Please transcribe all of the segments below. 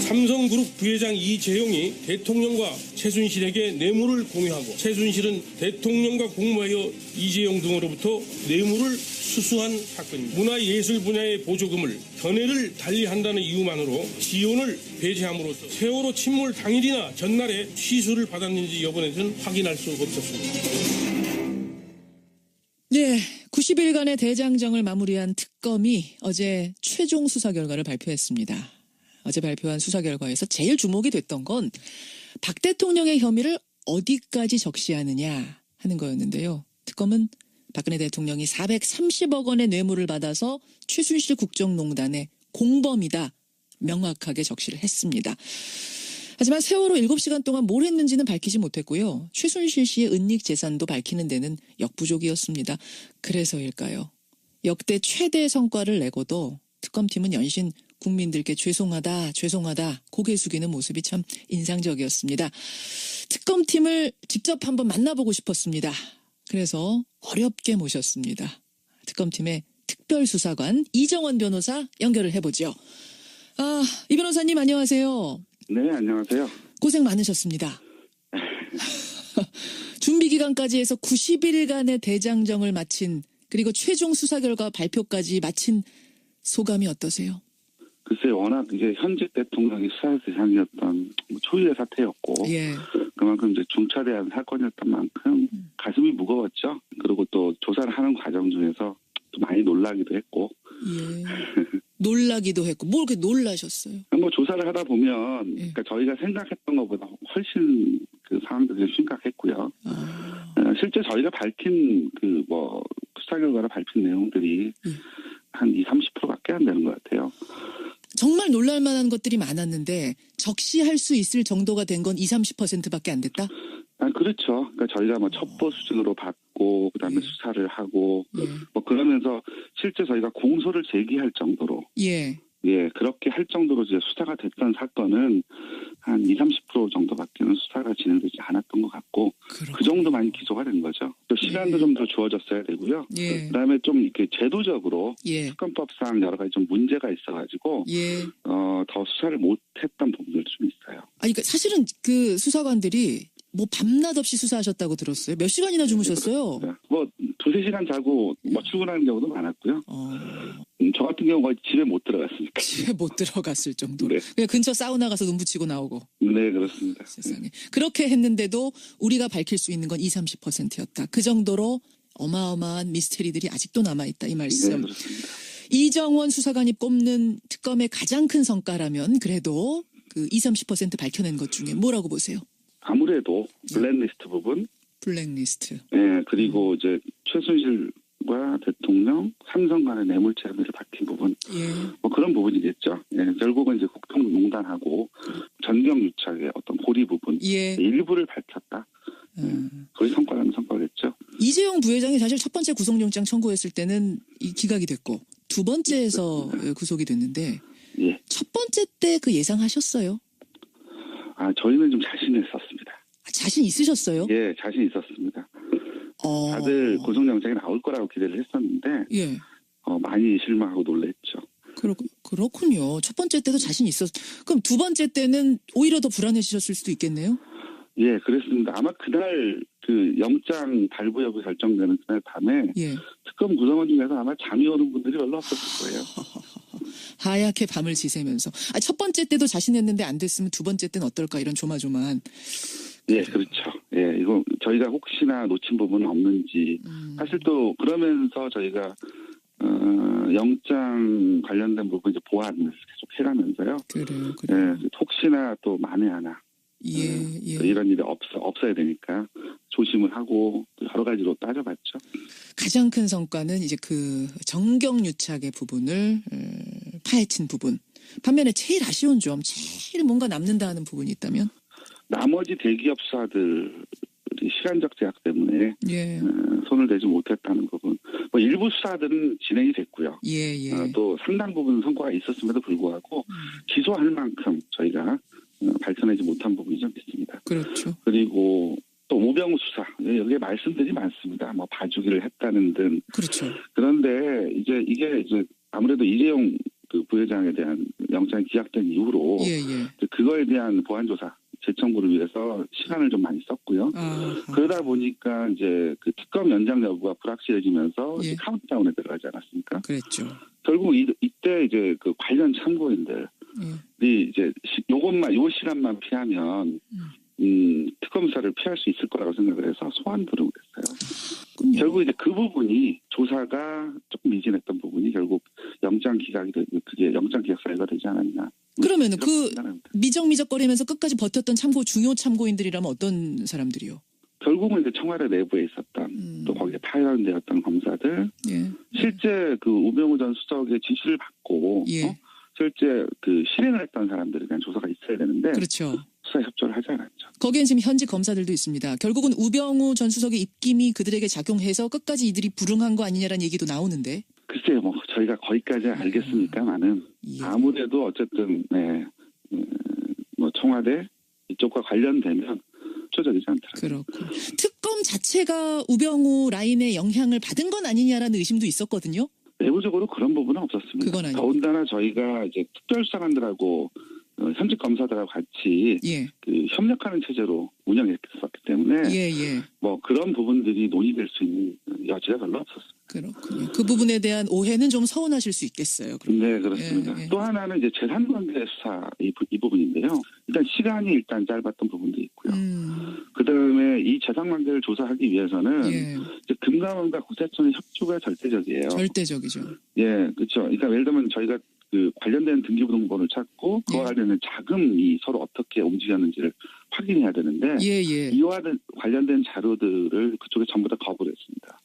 삼성그룹 부회장 이재용이 대통령과 최순실에게 뇌물을 공유하고 최순실은 대통령과 공모하여 이재용 등으로부터 뇌물을 수수한 사건입니다. 문화예술 분야의 보조금을 견해를 달리한다는 이유만으로 지원을 배제함으로써 세월호 침몰 당일이나 전날에 취소를 받았는지 여부는 확인할 수 없었습니다. 네, 90일간의 대장정을 마무리한 특검이 어제 최종 수사 결과를 발표했습니다. 어제 발표한 수사 결과에서 제일 주목이 됐던 건 박 대통령의 혐의를 어디까지 적시하느냐 하는 거였는데요. 특검은 박근혜 대통령이 430억 원의 뇌물을 받아서 최순실 국정농단의 공범이다 명확하게 적시를 했습니다. 하지만 세월호 7시간 동안 뭘 했는지는 밝히지 못했고요. 최순실 씨의 은닉 재산도 밝히는 데는 역부족이었습니다. 그래서일까요? 역대 최대 성과를 내고도 특검팀은 연신 국민들께 죄송하다 고개 숙이는 모습이 참 인상적이었습니다. 특검팀을 직접 한번 만나보고 싶었습니다. 그래서 어렵게 모셨습니다. 특검팀의 특별수사관 이정원 변호사 연결을 해보죠. 이 변호사님 안녕하세요. 네, 안녕하세요. 고생 많으셨습니다. 준비 기간까지 해서 90일간의 대장정을 마친 그리고 최종 수사 결과 발표까지 마친 소감이 어떠세요? 글쎄 워낙 이제 현직 대통령이 수사 대상이었던 초유의 사태였고 그만큼 이제 중차대한 사건이었던 만큼 가슴이 무거웠죠. 그리고 또 조사를 하는 과정 중에서 또 많이 놀라기도 했고. 놀라기도 했고 뭘 그렇게 놀라셨어요? 뭐 조사를 하다 보면 그러니까 저희가 생각했던 것보다 훨씬 그 상황들이 심각했고요. 실제 저희가 밝힌 그 뭐 수사 결과를 밝힌 내용들이 한 20-30%밖에 안 되는 것 같아요. 정말 놀랄만한 것들이 많았는데 적시할 수 있을 정도가 된 건 20-30%밖에 안 됐다? 그렇죠. 그러니까 저희가 뭐 첩보 수준으로 받고 그다음에 수사를 하고 뭐 그러면서 실제 저희가 공소를 제기할 정도로 그렇게 할 정도로 이제 수사가 됐던 사건은 한 20-30% 정도밖에는 수사가 진행되지 않았던 것 같고 그 정도만 기소가 된 거죠. 또 시간도 좀 더 주어졌어야 되고요. 그다음에 좀 이렇게 제도적으로 특검법상 여러 가지 좀 문제가 있어가지고 더 수사를 못했던 부분들도 좀 있어요. 그러니까 사실은 그 수사관들이 뭐 밤낮 없이 수사하셨다고 들었어요. 몇 시간이나 주무셨어요? 뭐 2-3시간 자고 뭐 출근하는 경우도 많았고요. 저 같은 경우 거의 집에 못 들어갔으니까. 집에 못 들어갔을 정도로. 그냥 근처 사우나 가서 눈 붙이고 나오고. 네, 그렇습니다. 세상에. 그렇게 했는데도 우리가 밝힐 수 있는 건 20-30%였다. 그 정도로 어마어마한 미스테리들이 아직도 남아있다. 이 말씀. 네, 그렇습니다. 이정원 수사관이 꼽는 특검의 가장 큰 성과라면 그래도 그 20-30% 밝혀낸 것 중에 뭐라고 보세요? 아무래도 블랙리스트 부분. 블랙리스트. 네, 그리고 이제 최순실과 대통령, 삼성 간의 뇌물죄 혐의를 밝힌 부분. 뭐 그런 부분이겠죠. 결국은 이제 국정농단하고 전경유착의 어떤 고리 부분. 일부를 밝혔다. 그게 성과라면 성과겠죠. 이재용 부회장이 사실 첫 번째 구속영장 청구했을 때는 이 기각이 됐고 두 번째에서 구속이 됐는데 첫 번째 때 그 예상하셨어요? 저희는 좀 자신이 있었습니다. 자신 있으셨어요? 예, 자신 있었습니다. 다들 구속영장이 나올 거라고 기대를 했었는데 많이 실망하고 놀랬죠. 그렇군요. 첫 번째 때도 자신 그럼 두 번째 때는 오히려 더 불안해지셨을 수도 있겠네요? 예, 그랬습니다. 아마 그날 그 영장 발부 여부 결정되는 그날 밤에 특검 구성원 중에서 아마 잠이 오는 분들이 별로 없었을 거예요. 하얗게 밤을 지새면서. 첫 번째 때도 자신했는데 안 됐으면 두 번째 때는 어떨까 이런 조마조마한. 예, 그렇죠. 예, 이거 저희가 혹시나 놓친 부분은 없는지. 사실 또 그러면서 저희가 영장 관련된 부분 이제 보완을 계속 해가면서요. 그래요. 예, 혹시나 또 만에 하나 이런 일이 없어야 되니까 조심을 하고 여러 가지로 따져봤죠. 가장 큰 성과는 이제 그 정경유착의 부분을 파헤친 부분. 반면에 제일 아쉬운 점, 제일 뭔가 남는다 하는 부분이 있다면? 나머지 대기업 수사들이 시간적 제약 때문에 손을 대지 못했다는 부분. 뭐 일부 수사들은 진행이 됐고요. 또 상당 부분 성과가 있었음에도 불구하고 기소할 만큼 저희가 발전하지 못한 부분이 좀 있습니다. 그렇죠. 그리고 또 우병우 수사 여기에 말씀들이 많습니다. 뭐 봐주기를 했다는 등. 그렇죠. 그런데 이게 아무래도 이재용 그 부회장에 대한 영장이 기각된 이후로 그거에 대한 보완 조사 재청구를 위해서 시간을 좀 많이 썼고요. 그러다 보니까 이제 그 특검 연장 여부가 불확실해지면서 이제 카운트다운에 들어가지 않았습니까? 그랬죠. 결국 이때 이제 그 관련 참고인들이 이제 요 시간만 피하면 특검 수사를 피할 수 있을 거라고 생각을 해서 소환 부르고 그랬어요. 결국 이제 그 부분이 조사가 조금 미진했던 부분이 결국 영장 기각이 되고 그게 영장 기각 사유가 되지 않았나. 그러면은 그 미적미적거리면서 끝까지 버텼던 중요 참고인들이라면 어떤 사람들이요? 결국은 이제 청와대 내부에 있었던 또 거기에 파견되었던 검사들, 실제 그 우병우 전 수석의 지시를 받고 실제 그 실행을 했던 사람들에 대한 조사가 있어야 되는데 그렇죠. 수사 협조를 하지 않았죠. 거기엔 지금 현직 검사들도 있습니다. 결국은 우병우 전 수석의 입김이 그들에게 작용해서 끝까지 이들이 불응한 거 아니냐라는 얘기도 나오는데. 글쎄요, 뭐 저희가 거기까지 알겠습니까만은 아무래도 어쨌든 뭐 청와대 이쪽과 관련되면 협조적이지 않더라고요. 그렇고 특검 자체가 우병우 라인의 영향을 받은 건 아니냐라는 의심도 있었거든요. 내부적으로 그런 부분은 없었습니다. 그건 아니고. 더군다나 저희가 이제 특별수사관들하고 현직 검사들하고 같이 그 협력하는 체제로 운영했었기 때문에 뭐 그런 부분들이 논의될 수 있는 여지가 별로 없었습니다. 그렇군요. 그 부분에 대한 오해는 좀 서운하실 수 있겠어요. 그러면. 네, 그렇습니다. 또 하나는 이제 재산관계 수사 이 부분인데요. 일단 시간이 일단 짧았던 부분도 있고요. 그다음에 이 재산관계를 조사하기 위해서는 이제 금감원과 국세청의 협조가 절대적이에요. 절대적이죠. 예, 그렇죠. 그러니까 예를 들면 저희가 그 관련된 등기부등본을 찾고 그와 관련된 자금이 서로 어떻게 움직였는지를 확인해야 되는데 이와 관련된 자료들을 그쪽에 전부 다 거부를 했습니다.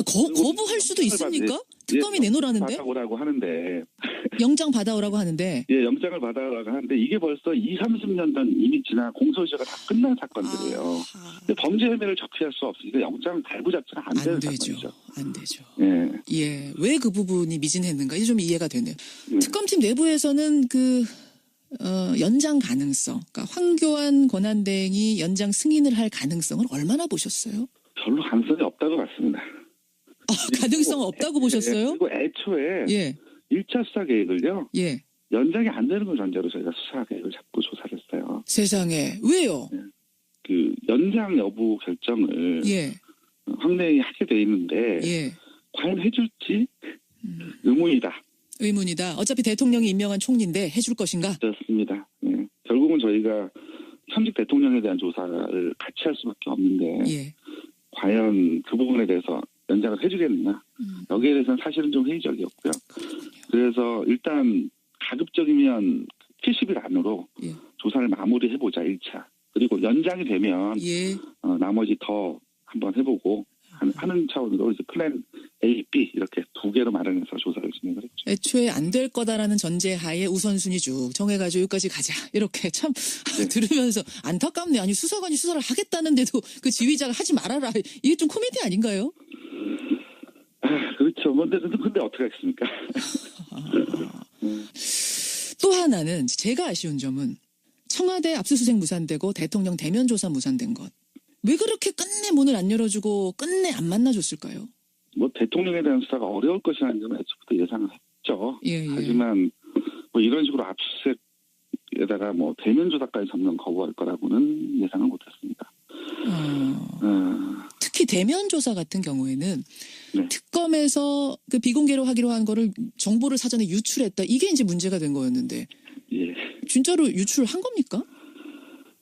거부할 수도 있습니까? 특검이 내놓으라는데? 받아오라고 하는데. 영장 받아오라고 하는데. 예, 영장을 받아오라고 하는데 이게 벌써 30년 전 이미 지난 공소시효가 다 끝난 사건들이에요. 근데 범죄 혐의를 적시할 수 없으니까 영장 발부 자체가 안 되는 사건이죠. 안 되죠. 예. 왜 그 부분이 미진했는가? 이게 좀 이해가 되네요. 특검팀 내부에서는 연장 가능성, 그러니까 황교안 권한대행이 연장 승인을 할 가능성을 얼마나 보셨어요? 별로 가능성이 없다고 봤습니다. 가능성 없다고 보셨어요? 그리고 애초에 1차 수사 계획을요. 연장이 안 되는 걸 전제로 저희가 수사 계획을 잡고 조사를 했어요. 세상에. 왜요? 그 연장 여부 결정을 황대행이 하게 돼 있는데 과연 해줄지 의문이다. 어차피 대통령이 임명한 총리인데 해줄 것인가? 그렇습니다. 결국은 저희가 현직 대통령에 대한 조사를 같이 할 수밖에 없는데 과연 그 부분에 대해서 연장을 해주겠느냐. 여기에 대해서는 사실은 좀 회의적이었고요. 그래서 일단 가급적이면 70일 안으로 조사를 마무리해보자 1차. 그리고 연장이 되면 나머지 더 한번 해보고 하는 차원으로 이제 플랜 A, B 이렇게 두 개로 마련해서 조사를 진행을 했죠. 애초에 안 될 거다라는 전제하에 우선순위 쭉 정해가지고 여기까지 가자. 이렇게 참 들으면서 안타깝네. 아니 수사관이 수사를 하겠다는데도 그 지휘자가 하지 말아라. 이게 좀 코미디 아닌가요? 그렇죠. 근데 어떻게 하겠습니까? 또 하나는 제가 아쉬운 점은 청와대 압수수색 무산되고 대통령 대면 조사 무산된 것. 왜 그렇게 끝내 문을 안 열어주고 끝내 안 만나줬을까요? 뭐 대통령에 대한 수사가 어려울 것이라는 점은 애초부터 예상을 했죠. 하지만 뭐 이런 식으로 압수수색에다가 뭐 대면 조사까지 전면 거부할 거라고는 예상을 못했습니다. 특히 대면 조사 같은 경우에는 특검에서 그 비공개로 하기로 한 거를 정보를 사전에 유출했다. 이게 이제 문제가 된 거였는데 진짜로 유출한 겁니까?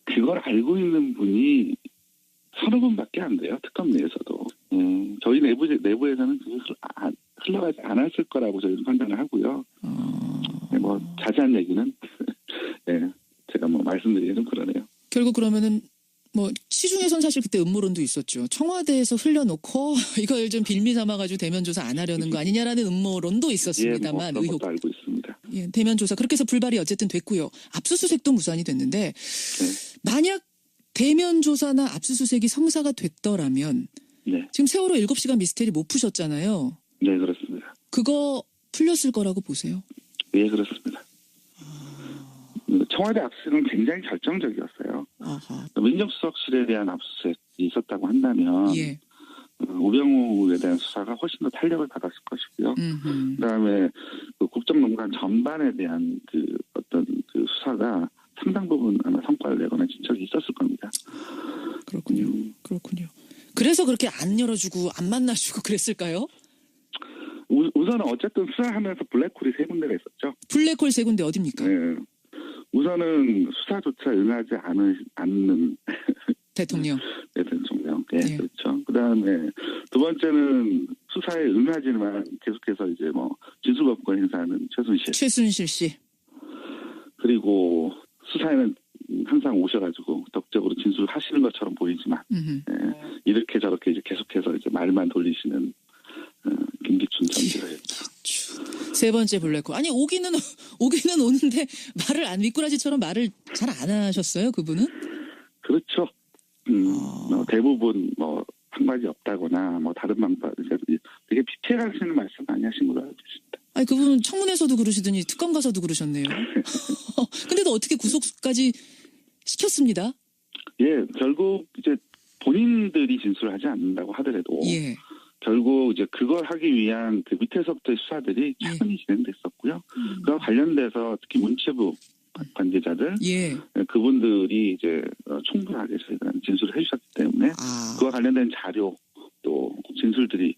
그걸 알고 있는 분이 서너 분밖에 안 돼요. 특검 내에서도. 저희 내부에서는 그게 흘러가지 않았을 거라고 저희는 판단을 하고요. 뭐 자세한 얘기는 제가 뭐 말씀드리기는 그러네요. 결국 그러면은 뭐 시중에선 사실 그때 음모론도 있었죠. 청와대에서 흘려놓고 이걸 좀 빌미 삼아가지고 대면 조사 안 하려는 거 아니냐라는 음모론도 있었습니다만 뭐 그런 것도 알고 있습니다. 대면 조사 그렇게 해서 불발이 어쨌든 됐고요. 압수수색도 무산이 됐는데 만약 대면 조사나 압수수색이 성사가 됐더라면 지금 세월호 7시간 미스테리 못 푸셨잖아요. 네, 그렇습니다. 그거 풀렸을 거라고 보세요? 네, 그렇습니다. 청와대 압수수색은 굉장히 결정적이었어요. 민정수석실에 대한 압수수색이 있었다고 한다면 우병우에 대한 수사가 훨씬 더 탄력을 받았을 것이고요. 그다음에 그 국정농단 전반에 대한 그 어떤 그 수사가 상당 부분 아마 성과를 내거나 진척이 있었을 겁니다. 그렇군요. 그래서 그렇게 안 열어주고 안 만나주고 그랬을까요? 우선은 어쨌든 수사하면서 블랙홀이 3군데가 있었죠. 블랙홀 3군데 어딥니까? 네. 우선은 수사조차 응하지 않는 대통령. 네, 대통령. 네, 그렇죠. 그다음에 두 번째는 수사에 응하지만 계속해서 이제 뭐 진술거부권 행사하는 최순실 씨. 그리고 수사에는 항상 오셔가지고 적극적으로 진술하시는 것처럼 보이지만 이렇게 저렇게 이제 계속해서 이제 말만 돌리시는 김기춘 전 지사였죠. 세 번째 블랙홀. 아니 오기는 오는데 말을 안 미꾸라지처럼 말을 잘 안 하셨어요, 그분은? 그렇죠. 대부분 뭐 한마디 없다거나 뭐 다른 방법 되게 피해가시는 말씀 많이 하신 걸로 알고 있습니다. 아니 그분은 청문회에서도 그러시더니 특검 가서도 그러셨네요. 근데도 어떻게 구속까지 시켰습니다. 예, 결국 이제 본인들이 진술하지 않는다고 하더라도 결국 이제 그걸 하기 위한 그 밑에서부터의 수사들이 차분히 진행됐었고요. 그와 관련돼서 특히 문체부 관계자들 그분들이 이제 충분하게 저희가 진술을 해주셨기 때문에 그와 관련된 자료 또 진술들이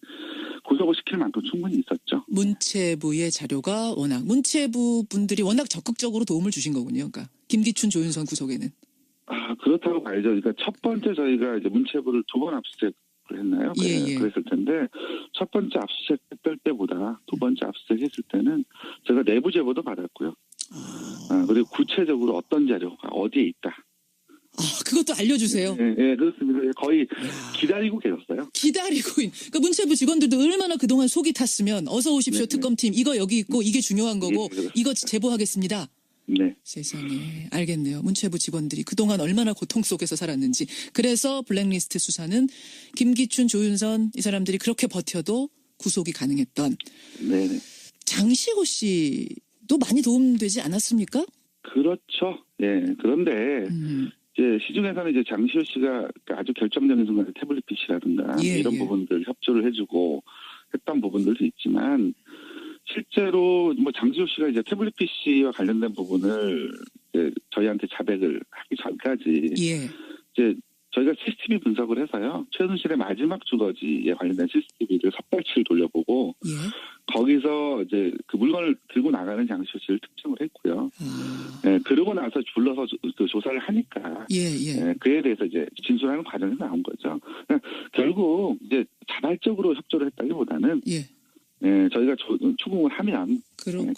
구속을 시킬 만큼 충분히 있었죠. 문체부의 자료가 문체부 분들이 워낙 적극적으로 도움을 주신 거군요. 그러니까 김기춘, 조윤선 구속에는. 그렇다고 봐야죠. 그러니까 첫 번째 저희가 이제 문체부를 2번 압수수색을 했나요? 그랬을 텐데 첫 번째 압수수색 했을 때보다 두 번째 압수수색 했을 때는 제가 내부 제보도 받았고요. 그리고 구체적으로 어떤 자료가 어디에 있다. 그것도 알려주세요. 네, 그렇습니다. 거의 기다리고 계셨어요. 그러니까 문체부 직원들도 얼마나 그동안 속이 탔으면 어서 오십시오 특검팀 이거 여기 있고 이게 중요한 거고 이거 제보하겠습니다. 네. 세상에 알겠네요. 문체부 직원들이 그동안 얼마나 고통 속에서 살았는지. 그래서 블랙리스트 수사는 김기춘, 조윤선 이 사람들이 그렇게 버텨도 구속이 가능했던. 네네. 장시호 씨도 많이 도움되지 않았습니까? 그렇죠. 예. 그런데 이제 시중에서는 이제 장시호 씨가 아주 결정적인 순간에 태블릿 PC라든가 이런 부분들 협조를 해주고 했던 부분들도 있지만 실제로 뭐 장시호 씨가 이제 태블릿 PC와 관련된 부분을 이제 저희한테 자백을 하기 전까지 이제 저희가 CCTV 분석을 해서요 최순실의 마지막 주거지에 관련된 CCTV를 섭달치를 돌려보고 거기서 이제 그 물건을 들고 나가는 장시호 씨를 특정을 했고요. 그러고 나서 불러서 그 조사를 하니까 그에 대해서 이제 진술하는 과정이 나온 거죠. 그러니까 결국 이제 자발적으로 협조를 했다기보다는 저희가 추궁을 하면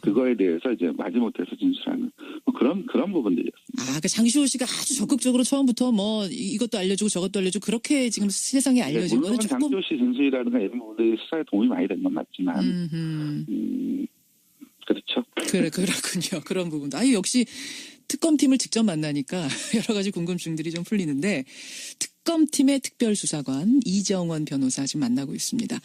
그거에 대해서 이제 마지못해서 진술하는 뭐 그런 부분들이었습니다. 그러니까 장시호 씨가 아주 적극적으로 처음부터 뭐 이것도 알려주고 저것도 알려주고 그렇게 지금 세상에 알려진 거는 조금. 장시호 씨 진술이라든가 이런 부분들이 수사에 도움이 많이 된 건 맞지만 그렇죠. 그렇군요. 그런 부분도. 역시 특검팀을 직접 만나니까 여러 가지 궁금증들이 좀 풀리는데 특검팀의 특별수사관 이정원 변호사 지금 만나고 있습니다.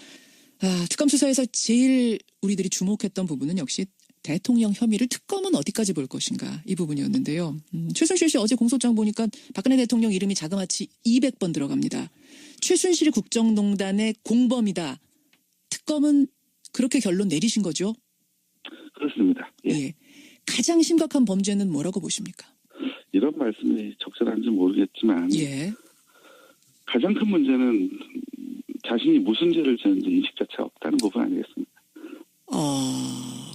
특검 수사에서 제일 우리들이 주목했던 부분은 역시 대통령 혐의를 특검은 어디까지 볼 것인가 이 부분이었는데요. 최순실 씨 어제 공소장 보니까 박근혜 대통령 이름이 자그마치 200번 들어갑니다. 최순실이 국정농단의 공범이다. 특검은 그렇게 결론 내리신 거죠? 그렇습니다. 예. 가장 심각한 범죄는 뭐라고 보십니까? 이런 말씀이 적절한지 모르겠지만 가장 큰 문제는 자신이 무슨 죄를 지었는지 인식 자체가 없다는 부분 아니겠습니까?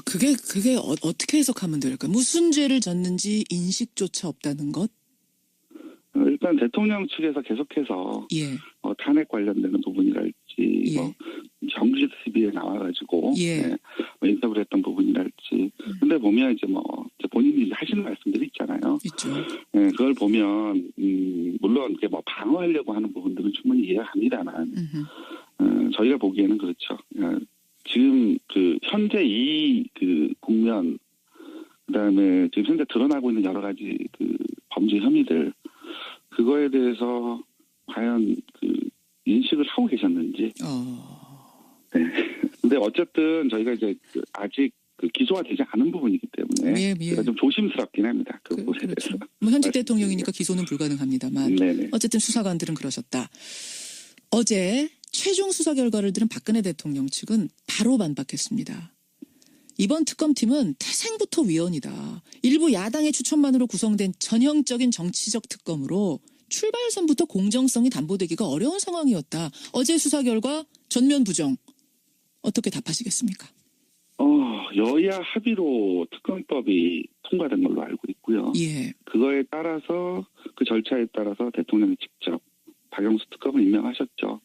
그게 어떻게 해석하면 될까요? 무슨 죄를 졌는지 인식조차 없다는 것? 일단 대통령 측에서 계속해서 탄핵 관련되는 부분이랄지 정규직 TV에 나와가지고 인터뷰를 했던 부분이랄지 근데 보면 이제 본인이 하시는 말씀들이 있잖아요. 있죠. 그걸 보면 물론 이게 방어하려고 하는 부분들은 충분히 이해가 갑니다만 저희가 보기에는 그렇죠. 지금 그 현재 이 국면 그다음에 지금 현재 드러나고 있는 여러 가지 그 범죄 혐의들 그거에 대해서 과연 그 인식을 하고 계셨는지. 근데 어쨌든 저희가 이제 아직 기소가 되지 않은 부분이기 때문에 제가 좀 조심스럽긴 합니다. 그 부분에 대해서. 현직 대통령이니까 기소는 불가능합니다만 어쨌든 수사관들은 그러셨다. 어제 최종 수사 결과를 들은 박근혜 대통령 측은 바로 반박했습니다. 이번 특검팀은 태생부터 위헌이다. 일부 야당의 추천만으로 구성된 전형적인 정치적 특검으로 출발선부터 공정성이 담보되기가 어려운 상황이었다. 어제 수사 결과 전면 부정. 어떻게 답하시겠습니까? 여야 합의로 특검법이 통과된 걸로 알고 있고요. 예. 그거에 따라서 그 절차에 따라서 대통령이 직접 박영수 특검을 임명하셨죠.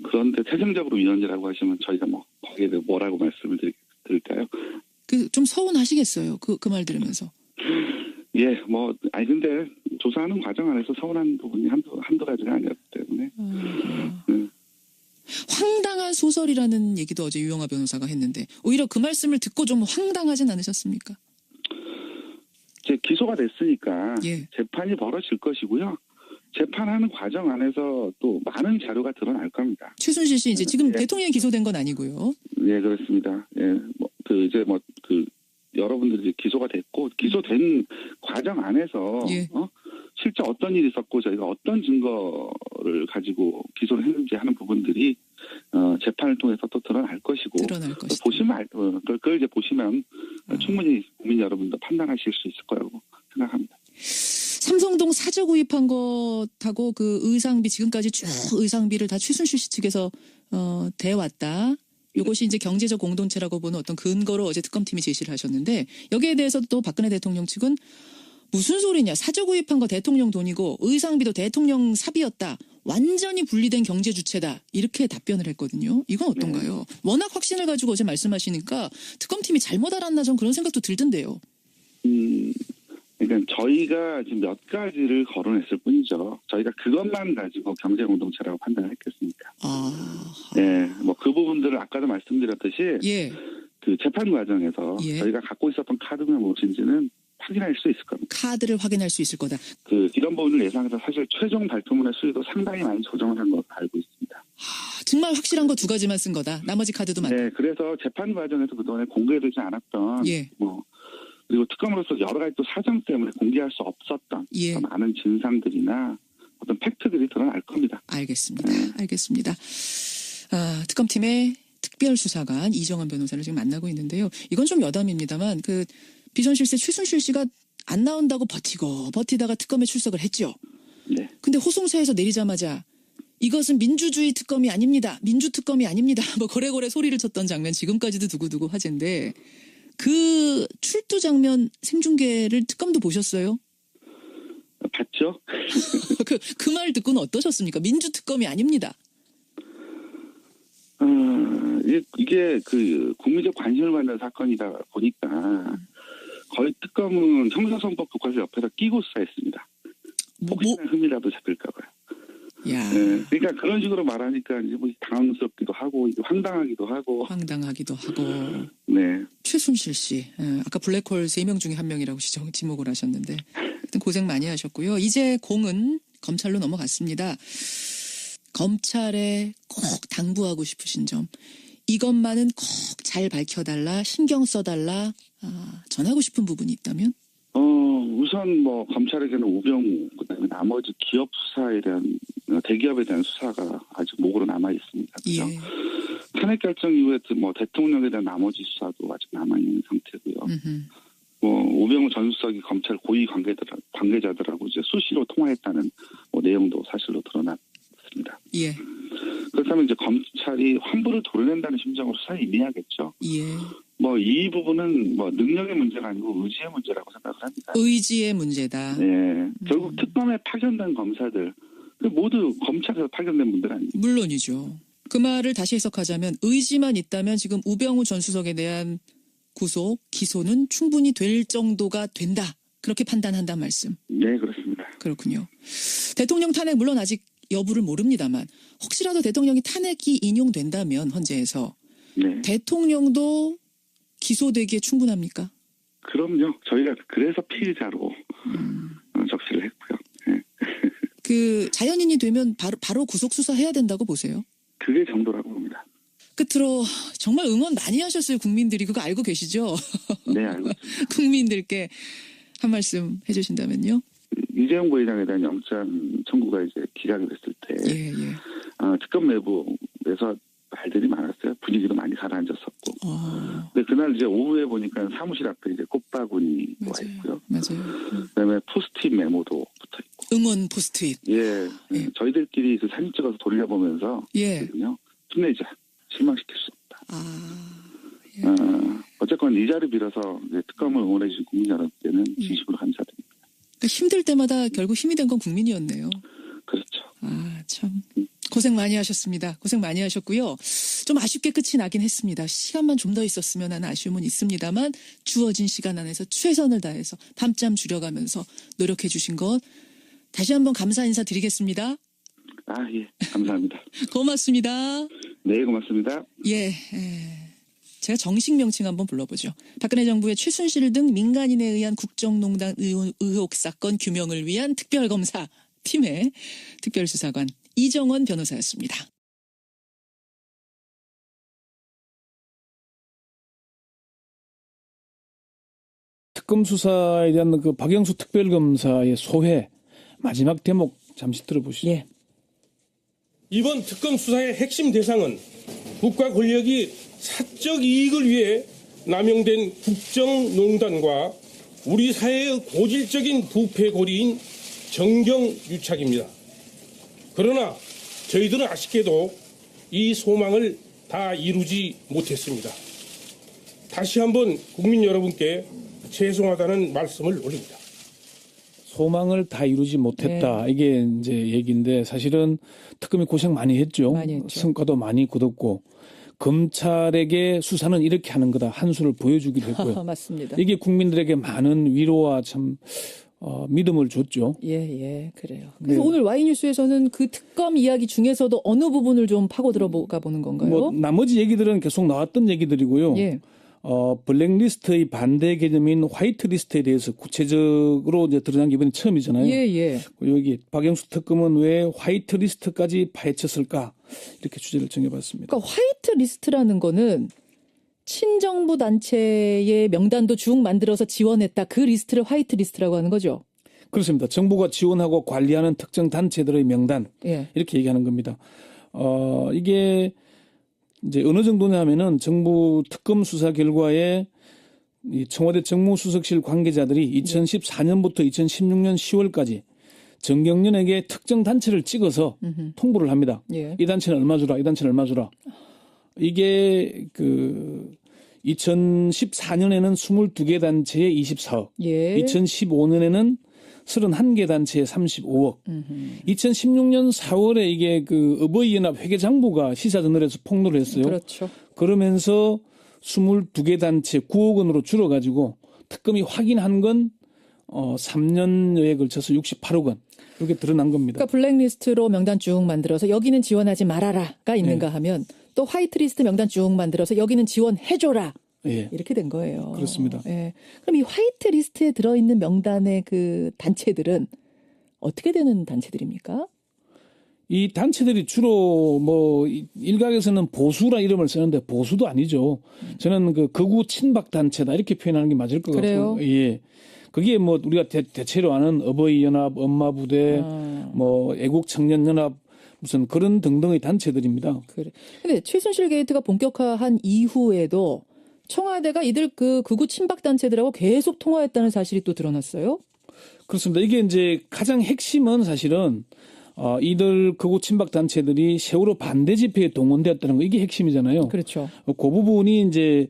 그런데 태생적으로 위헌이라고 하시면 저희가 거기에 대해 뭐라고 말씀을 드릴까요? 좀 서운하시겠어요. 그 말 들으면서. 예, 근데 조사하는 과정 안에서 서운한 부분이 한두 가지가 아니었기 때문에. 황당한 소설이라는 얘기도 어제 유영하 변호사가 했는데 오히려 그 말씀을 듣고 좀 황당하진 않으셨습니까? 이제 기소가 됐으니까 예. 재판이 벌어질 것이고요. 재판하는 과정 안에서 또 많은 자료가 드러날 겁니다. 최순실 씨 이제 지금 예. 대통령이 기소된 건 아니고요. 예, 그렇습니다. 예, 여러분들이 기소가 됐고 기소된 과정 안에서 예. 실제 어떤 일이 있었고 저희가 어떤 증거를 가지고 기소를 했는지 하는 부분들이 재판을 통해서 또 드러날 것이고 그걸 이제 보시면 충분히 국민 여러분도 판단하실 수 있을 거라고 생각합니다. 삼성동 사저 구입한 것하고 그 의상비 지금까지 쭉 의상비를 다 최순실 씨 측에서 대왔다. 이것이 이제 경제적 공동체라고 보는 어떤 근거로 어제 특검팀이 제시를 하셨는데 여기에 대해서 또 박근혜 대통령 측은 무슨 소리냐. 사저 구입한 거 대통령 돈이고 의상비도 대통령 사비였다. 완전히 분리된 경제 주체다. 이렇게 답변을 했거든요. 이건 어떤가요? 워낙 확신을 가지고 어제 말씀하시니까 특검팀이 잘못 알았나 전 그런 생각도 들던데요. 그러니까 저희가 지금 몇 가지를 거론했을 뿐이죠. 저희가 그것만 가지고 경제 공동체라고 판단했겠습니까? 네, 그 부분들을 아까도 말씀드렸듯이 예. 그 재판 과정에서 예. 저희가 갖고 있었던 카드가 무엇인지는 확인할 수 있을 겁니다. 카드를 확인할 수 있을 거다. 이런 부분을 예상해서 사실 최종 발표문의 수위도 상당히 많이 조정을 한 것으로 알고 있습니다. 정말 확실한 거 두 가지만 쓴 거다. 나머지 카드도 많다. 네, 그래서 재판 과정에서 그동안에 공개되지 않았던 예. 그리고 특검으로서 여러 가지 또 사정 때문에 공개할 수 없었던 예. 많은 진상들이나 어떤 팩트들이 드러날 겁니다. 알겠습니다. 알겠습니다. 특검팀의 특별수사관 이정환 변호사를 지금 만나고 있는데요. 이건 좀 여담입니다만 그 비선실세 최순실 씨가 안 나온다고 버티다가 특검에 출석을 했죠. 네. 근데 호송사에서 내리자마자 이것은 민주주의 특검이 아닙니다. 민주특검이 아닙니다. 고래고래 소리를 쳤던 장면 지금까지도 두고두고 화제인데 그 출두 장면 생중계를 특검도 보셨어요? 봤죠? 그 말 듣고는 어떠셨습니까? 민주특검이 아닙니다. 이게 그 국민적 관심을 받는 사건이다 보니까 거의 특검은 형사소송법 교과서 옆에다 끼고 수사했습니다. 혹시나 흠이라도 잡힐까 봐요. 야. 네, 그러니까 그런 식으로 말하니까 이제 당황스럽기도 하고 황당하기도 하고. 네. 최순실 씨, 아까 블랙홀 3명 중에 1명이라고 지목을 하셨는데 하여튼 고생 많이 하셨고요. 이제 공은 검찰로 넘어갔습니다. 검찰에 꼭 당부하고 싶으신 점, 이것만은 꼭 잘 밝혀달라, 신경 써달라, 전하고 싶은 부분이 있다면? 우선 검찰에게는 우병우, 그다음에 나머지 기업 수사에 대한 대기업에 대한 수사가 아직 목으로 남아 있습니다. 그렇죠? 예. 탄핵 결정 이후에 대통령에 대한 나머지 수사도 아직 남아 있는 상태고요. 우병우 전 수석이 검찰 고위 관계자들하고 이제 수시로 통화했다는 내용도 사실로 드러났습니다. 예. 그렇다면 이제 검찰이 환부를 도려낸다는 심정으로 수사에 임해야겠죠. 예. 이 부분은 능력의 문제가 아니고 의지의 문제라고 생각을 합니다. 의지의 문제다. 네. 결국 특검에 파견된 검사들 모두 검찰에서 파견된 분들 아닙니까? 물론이죠. 그 말을 다시 해석하자면 의지만 있다면 지금 우병우 전 수석에 대한 구속, 기소는 충분히 될 정도가 된다. 그렇게 판단한다는 말씀. 네, 그렇습니다. 그렇군요. 대통령 탄핵 물론 아직 여부를 모릅니다만 혹시라도 대통령이 탄핵이 인용된다면 헌재에서 네. 대통령도 기소되기에 충분합니까? 그럼요. 저희가 그래서 피의자로 적시를 했고요. 네. 그 자연인이 되면 바로 구속 수사해야 된다고 보세요? 그게 정도라고 봅니다. 끝으로 정말 응원 많이 하셨어요. 국민들이 그거 알고 계시죠? 네, 알고 있습니다. 국민들께 한 말씀 해주신다면요. 이재용 부회장에 대한 영장 청구가 이제 기각이 됐을 때 예. 특검 내부에서 말들이 많았어요. 분위기도 많이 가라앉았었고. 근데 그날 이제 오후에 보니까 사무실 앞에 이제 꽃바구니 와 있고요. 맞아요. 그다음에 포스트잇 메모도 붙어 있고. 응원 포스트잇. 예. 저희들끼리 그 사진 찍어서 돌려보면서. 예. 힘내자. 실망시킬 수 없다. 어쨌건 이 자리 빌어서 이제 특검을 응원해 주신 국민 여러분께는 진심으로 감사드립니다. 그러니까 힘들 때마다 결국 힘이 된 건 국민이었네요. 그렇죠. 참. 고생 많이 하셨습니다. 고생 많이 하셨고요. 좀 아쉽게 끝이 나긴 했습니다. 시간만 좀 더 있었으면 하는 아쉬움은 있습니다만 주어진 시간 안에서 최선을 다해서 밤잠 줄여가면서 노력해 주신 것 다시 한번 감사 인사 드리겠습니다. 예. 감사합니다. 고맙습니다. 네, 고맙습니다. 예. 제가 정식 명칭 한번 불러보죠. 박근혜 정부의 최순실 등 민간인에 의한 국정농단 의혹 사건 규명을 위한 특별검사 팀의 특별수사관 이정원 변호사였습니다. 특검 수사에 대한 그 박영수 특별검사의 소회 마지막 대목 잠시 들어보시죠. 예. 이번 특검 수사의 핵심 대상은 국가 권력이 사적 이익을 위해 남용된 국정농단과 우리 사회의 고질적인 부패 고리인 정경유착입니다. 그러나 저희들은 아쉽게도 이 소망을 다 이루지 못했습니다. 다시 한번 국민 여러분께 죄송하다는 말씀을 올립니다. 소망을 다 이루지 못했다. 네. 이게 이제 얘기인데 사실은 특검이 고생 많이 했죠. 성과도 많이 거뒀고 검찰에게 수사는 이렇게 하는 거다. 한 수를 보여주기도 했고요. 맞습니다. 이게 국민들에게 많은 위로와 참 믿음을 줬죠. 예, 그래요. 그래서 오늘 Y뉴스에서는 그 특검 이야기 중에서도 어느 부분을 좀 파고 들어가 보는 건가요? 나머지 얘기들은 계속 나왔던 얘기들이고요. 예. 블랙리스트의 반대 개념인 화이트리스트에 대해서 구체적으로 이제 드러난 게 이번이 처음이잖아요. 예. 여기 박영수 특검은 왜 화이트리스트까지 파헤쳤을까 이렇게 주제를 정해봤습니다. 그러니까 화이트리스트라는 거는 친정부 단체의 명단도 쭉 만들어서 지원했다. 그 리스트를 화이트리스트라고 하는 거죠. 그렇습니다. 정부가 지원하고 관리하는 특정 단체들의 명단 이렇게 얘기하는 겁니다. 이게 이제 어느 정도냐 하면은 정부 특검 수사 결과에 이 청와대 정무수석실 관계자들이 2014년부터 2016년 10월까지 정경련에게 특정 단체를 찍어서 통보를 합니다. 이 단체는 얼마 주라, 이 단체는 얼마 주라. 이게 그 2014년에는 22개 단체에 24억, 2015년에는 31개 단체에 35억. 2016년 4월에 이게 그 어버이연합 회계장부가 시사저널에서 폭로를 했어요. 그렇죠. 그러면서 22개 단체 9억 원으로 줄어가지고 특검이 확인한 건 3년여에 걸쳐서 68억 원. 이렇게 드러난 겁니다. 그러니까 블랙리스트로 명단 쭉 만들어서 여기는 지원하지 말아라가 있는가 하면 또 화이트리스트 명단 쭉 만들어서 여기는 지원해줘라. 이렇게 된 거예요. 그렇습니다. 그럼 이 화이트리스트에 들어있는 명단의 그 단체들은 어떻게 되는 단체들입니까? 이 단체들이 주로 뭐 일각에서는 보수라 이름을 쓰는데 보수도 아니죠. 저는 그 극우 친박 단체다 이렇게 표현하는 게 맞을 것 같고, 거기에 뭐 우리가 대체로 아는 어버이연합, 엄마부대, 뭐 애국청년연합 무슨 그런 등등의 단체들입니다. 그래. 근데 최순실 게이트가 본격화한 이후에도 청와대가 이들 그 극우 친박 단체들하고 계속 통화했다는 사실이 또 드러났어요? 그렇습니다. 이게 이제 가장 핵심은 사실은 이들 극우 친박 단체들이 세월호 반대 집회에 동원되었다는 거 이게 핵심이잖아요. 그렇죠. 그 부분이 이제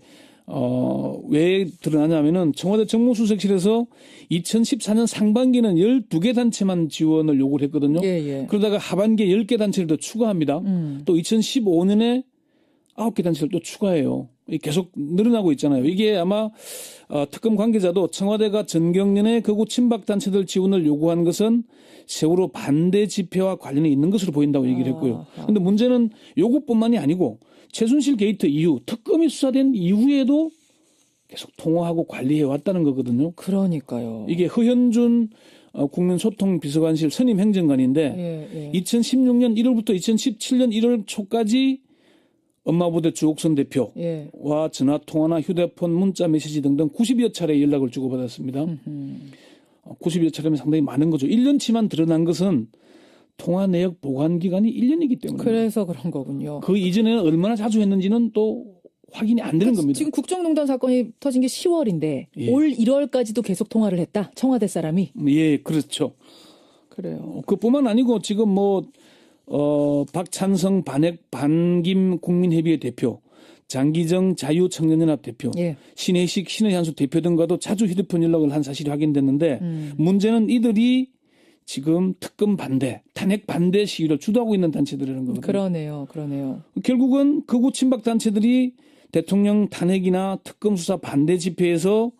왜 드러나냐면은 청와대 정무수석실에서 2014년 상반기는 12개 단체만 지원을 요구를 했거든요. 그러다가 하반기에 10개 단체를 더 추가합니다. 또 2015년에 9개 단체를 또 추가해요. 계속 늘어나고 있잖아요. 이게 아마 특검 관계자도 청와대가 전경련의 극우 친박 단체들 지원을 요구한 것은 세월호 반대 집회와 관련이 있는 것으로 보인다고 얘기를 했고요. 그런데 문제는 요구뿐만이 아니고 최순실 게이트 이후 특검이 수사된 이후에도 계속 통화하고 관리해 왔다는 거거든요. 그러니까요. 이게 허현준 국민소통비서관실 선임 행정관인데 2016년 1월부터 2017년 1월 초까지 엄마부대 주옥선 대표와 전화 통화나 휴대폰, 문자, 메시지 등등 90여 차례 연락을 주고받았습니다. 90여 차례면 상당히 많은 거죠. 1년치만 드러난 것은 통화 내역 보관 기간이 1년이기 때문에. 그래서 그런 거군요. 그 이전에는 얼마나 자주 했는지는 또 확인이 안 되는 겁니다. 지금 국정농단 사건이 터진 게 10월인데 예. 올 1월까지도 계속 통화를 했다. 청와대 사람이. 예, 그렇죠. 그래요. 그뿐만 아니고 지금 박찬성 반핵 반김 국민회의회 대표, 장기정 자유청년연합 대표, 예. 신혜식 신의한수 대표 등과도 자주 휴대폰 연락을 한 사실이 확인됐는데 문제는 이들이 지금 특검 반대, 탄핵 반대 시위를 주도하고 있는 단체들이라는 거거든요. 그러네요. 결국은 극우 친박 단체들이 대통령 탄핵이나 특검 수사 반대 집회에서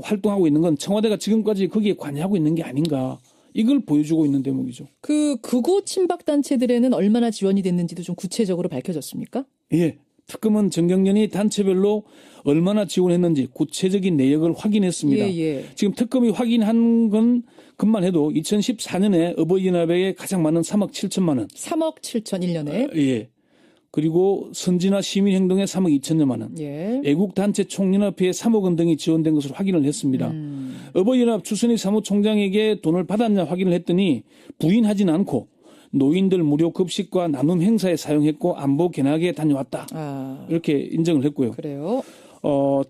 활동하고 있는 건 청와대가 지금까지 거기에 관여하고 있는 게 아닌가. 이걸 보여주고 있는 대목이죠. 그 극우 친박 단체들에는 얼마나 지원이 됐는지도 좀 구체적으로 밝혀졌습니까? 예. 특검은 정경련이 단체별로 얼마나 지원했는지 구체적인 내역을 확인했습니다. 예. 지금 특검이 확인한 것만 해도 2014년에 어버이연합회에 가장 많은 3억 7천만 원. 3억 7천 1년에. 예. 그리고 선진화 시민행동에 3억 2천여만 원. 예. 애국단체 총연합회에 3억 원 등이 지원된 것으로 확인을 했습니다. 어버이연합 추선희 사무총장에게 돈을 받았냐 확인을 했더니 부인하진 않고 노인들 무료 급식과 나눔 행사에 사용했고 안보 견학에 다녀왔다. 이렇게 인정을 했고요. 그래요.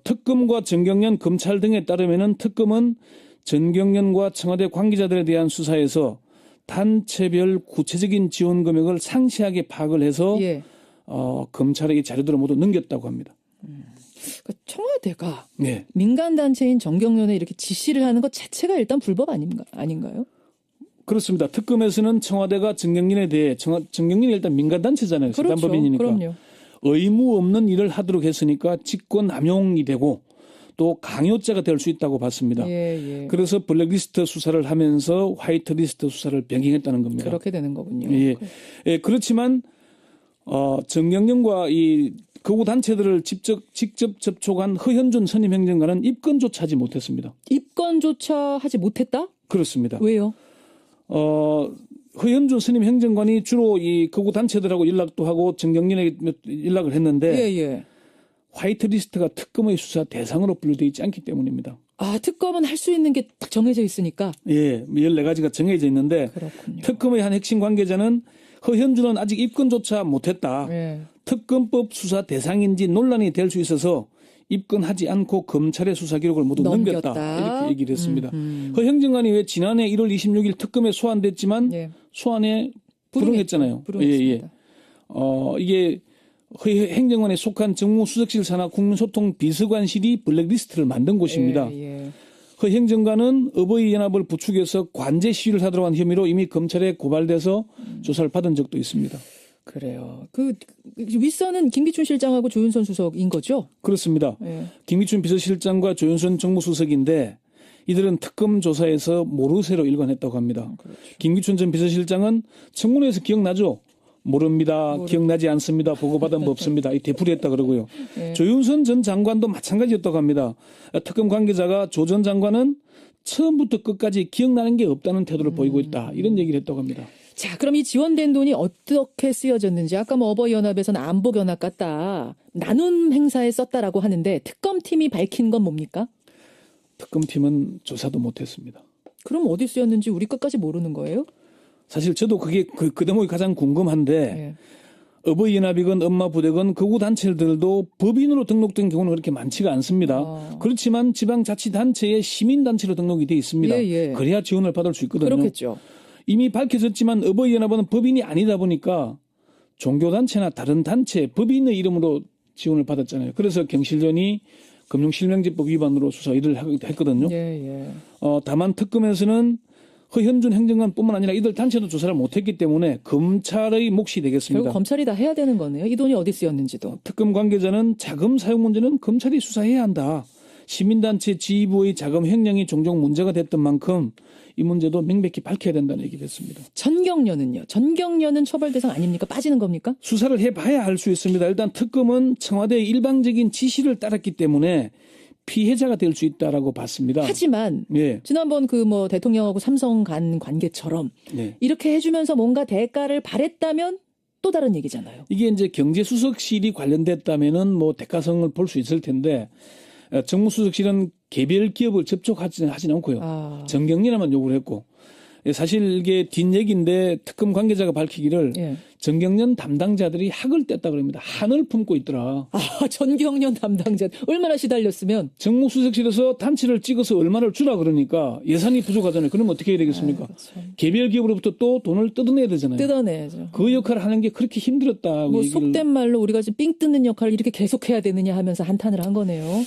특검과 정경련 검찰 등에 따르면은 특검은 정경련과 청와대 관계자들에 대한 수사에서 단체별 구체적인 지원 금액을 상세하게 파악을 해서 예. 검찰에게 자료들을 모두 넘겼다고 합니다. 그러니까 청와대가 네. 민간 단체인 정경련에 이렇게 지시를 하는 것 자체가 일단 불법 아닌가요? 그렇습니다. 특검에서는 청와대가 정경련에 대해 정경련이 일단 민간 단체잖아요. 사단법인이니까. 그럼요. 의무 없는 일을 하도록 했으니까 직권 남용이 되고 또 강요죄가 될 수 있다고 봤습니다. 예. 그래서 블랙리스트 수사를 하면서 화이트리스트 수사를 변경했다는 겁니다. 그렇게 되는 거군요. 예, 그렇지만 정경련과 이 극우 단체들을 직접 접촉한 허현준 선임행정관은 입건조차 하지 못했습니다. 입건조차 하지 못했다? 그렇습니다. 왜요? 허현준 선임행정관이 주로 이 극우 단체들하고 연락도 하고 정경련에 연락을 했는데 예. 화이트리스트가 특검의 수사 대상으로 분류되어 있지 않기 때문입니다. 특검은 할 수 있는 게 딱 정해져 있으니까. 예, 14가지가 정해져 있는데 그렇군요. 특검의 한 핵심 관계자는 허현준은 아직 입건조차 못했다. 예. 특검법 수사 대상인지 논란이 될 수 있어서 입건하지 않고 검찰의 수사 기록을 모두 넘겼다. 이렇게 얘기를 했습니다. 허 행정관이 왜 지난해 1월 26일 특검에 소환됐지만 소환에 불응했잖아요. 불응했습니다. 이게 허 행정관에 속한 정무수석실 산하 국민소통 비서관실이 블랙리스트를 만든 곳입니다. 허 행정관은 어버이연합을 부추겨서 관제 시위를 하도록 한 혐의로 이미 검찰에 고발돼서 조사를 받은 적도 있습니다. 그래요. 그 윗선은 김기춘 실장하고 조윤선 수석인 거죠? 그렇습니다. 김기춘 비서실장과 조윤선 정무수석인데 이들은 특검 조사에서 모르쇠로 일관했다고 합니다. 그렇죠. 김기춘 전 비서실장은 청문회에서 기억나죠? 모릅니다. 기억나지 않습니다. 보고받은 법 없습니다. 이 되풀이했다 그러고요. 조윤선 전 장관도 마찬가지였다고 합니다. 특검 관계자가 조 전 장관은 처음부터 끝까지 기억나는 게 없다는 태도를 보이고 있다. 이런 얘기를 했다고 합니다. 자, 그럼 이 지원된 돈이 어떻게 쓰여졌는지 아까 어버이연합에서는 안보견학 같다. 나눔 행사에 썼다라고 하는데 특검팀이 밝힌 건 뭡니까? 특검팀은 조사도 못했습니다. 그럼 어디 쓰였는지 우리 끝까지 모르는 거예요? 사실 저도 그게 그 대목이 가장 궁금한데 어버이연합이건 엄마부대건 극우 단체들도 법인으로 등록된 경우는 그렇게 많지가 않습니다. 그렇지만 지방자치단체에 시민단체로 등록이 돼 있습니다. 그래야 지원을 받을 수 있거든요. 그렇겠죠. 이미 밝혀졌지만 어버이연합은 법인이 아니다 보니까 종교단체나 다른 단체, 법인의 이름으로 지원을 받았잖아요. 그래서 경실련이 금융실명제법 위반으로 수사 일을 했거든요. 다만 특검에서는 허현준 행정관뿐만 아니라 이들 단체도 조사를 못했기 때문에 검찰의 몫이 되겠습니다. 결국 검찰이 다 해야 되는 거네요. 이 돈이 어디 쓰였는지도. 특검 관계자는 자금 사용 문제는 검찰이 수사해야 한다. 시민단체 지휘부의 자금 횡령이 종종 문제가 됐던 만큼 이 문제도 명백히 밝혀야 된다는 얘기를 했습니다. 전경련은요? 전경련은 처벌 대상 아닙니까? 빠지는 겁니까? 수사를 해봐야 알 수 있습니다. 일단 특검은 청와대의 일방적인 지시를 따랐기 때문에 피해자가 될 수 있다라고 봤습니다. 하지만 지난번 대통령하고 삼성 간 관계처럼 이렇게 해주면서 뭔가 대가를 바랬다면 또 다른 얘기잖아요. 이게 이제 경제수석실이 관련됐다면은 대가성을 볼 수 있을 텐데 정무수석실은 개별 기업을 접촉하지는 않고요. 정경련에만 요구를 했고 사실 이게 뒷얘기인데 특검 관계자가 밝히기를 예. 전경련 담당자들이 학을 뗐다 그럽니다. 한을 품고 있더라. 아, 전경련 담당자 얼마나 시달렸으면 정무수석실에서 단체를 찍어서 얼마를 주라 그러니까 예산이 부족하잖아요. 그럼 어떻게 해야 되겠습니까? 개별 기업으로부터 또 돈을 뜯어내야 되잖아요. 뜯어내야죠. 그 역할을 하는 게 그렇게 힘들었다. 뭐 속된 말로 우리가 지금 삥 뜯는 역할을 이렇게 계속해야 되느냐 하면서 한탄을 한 거네요.